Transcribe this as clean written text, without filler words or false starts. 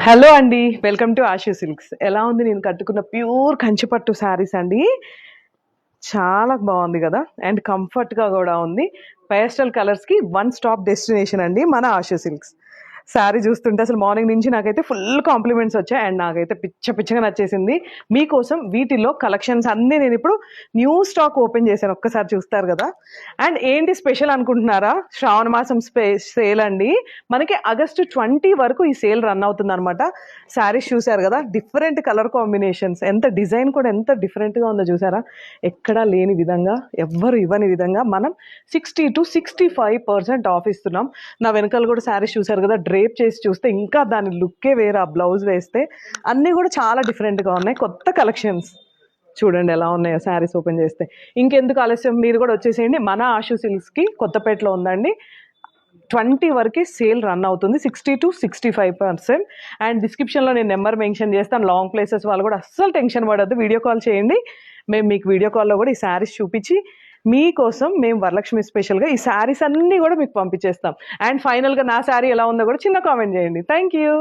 Hello అండి, welcome to Ashu silks. ఎలా ఉంది నేను కట్టుకున్న ప్యూర్ కంచిపట్టు శారీస్ అండి. చాలా బాగుంది కదా, అండ్ కంఫర్ట్గా కూడా ఉంది. పేస్టల్ కలర్స్కి వన్ స్టాప్ డెస్టినేషన్ అండి మన ఆషు సిల్క్స్. శారీ చూస్తుంటే అసలు మార్నింగ్ నుంచి నాకైతే ఫుల్ కాంప్లిమెంట్స్ వచ్చాయి, అండ్ నాకైతే పిచ్చగా నచ్చేసింది. మీకోసం వీటిలో కలెక్షన్స్ అన్నీ నేను ఇప్పుడు న్యూ స్టాక్ ఓపెన్ చేశాను, ఒక్కసారి చూస్తారు కదా. అండ్ ఏంటి స్పెషల్ అనుకుంటున్నారా? శ్రావణ మాసం సేల్ అండి. మనకి ఆగస్టు 20 వరకు ఈ సేల్ రన్ అవుతుంది అనమాట. శారీస్ చూసారు కదా, డిఫరెంట్ కలర్ కాంబినేషన్స్, ఎంత డిజైన్ కూడా ఎంత డిఫరెంట్గా ఉందో చూసారా. ఎక్కడా లేని విధంగా, ఎవ్వరు ఇవ్వని విధంగా మనం 60 to 65% ఆఫ్ ఇస్తున్నాం. నా వెనకాల కూడా శారీస్ చూసారు కదా, డ్రేప్ చేసి చూస్తే ఇంకా దాని లుక్కే వేరే. ఆ బ్లౌజ్ వేస్తే అన్నీ కూడా చాలా డిఫరెంట్గా ఉన్నాయి. కొత్త కలెక్షన్స్ చూడండి ఎలా ఉన్నాయో శారీస్ ఓపెన్ చేస్తే. ఇంకెందుకు ఆలస్యం, మీరు కూడా వచ్చేసేయండి. మన ఆషు సిల్క్స్కి కొత్తపేటలో ఉందండి. 20 వరకు సేల్ రన్ అవుతుంది, 60 to 65%. అండ్ డిస్క్రిప్షన్లో నేను నెంబర్ మెన్షన్ చేస్తాను. లాంగ్ ప్లేసెస్ వాళ్ళు కూడా అస్సలు టెన్షన్ పడద్దు, వీడియో కాల్ చేయండి. మేము మీకు వీడియో కాల్లో కూడా ఈ శారీస్ చూపించి మీకోసం మేము వరలక్ష్మి స్పెషల్గా ఈ శారీస్ అన్నీ కూడా మీకు పంపించేస్తాం. అండ్ ఫైనల్గా నా శారీ ఎలా ఉందో కూడా చిన్న కామెంట్ చేయండి. Thank you.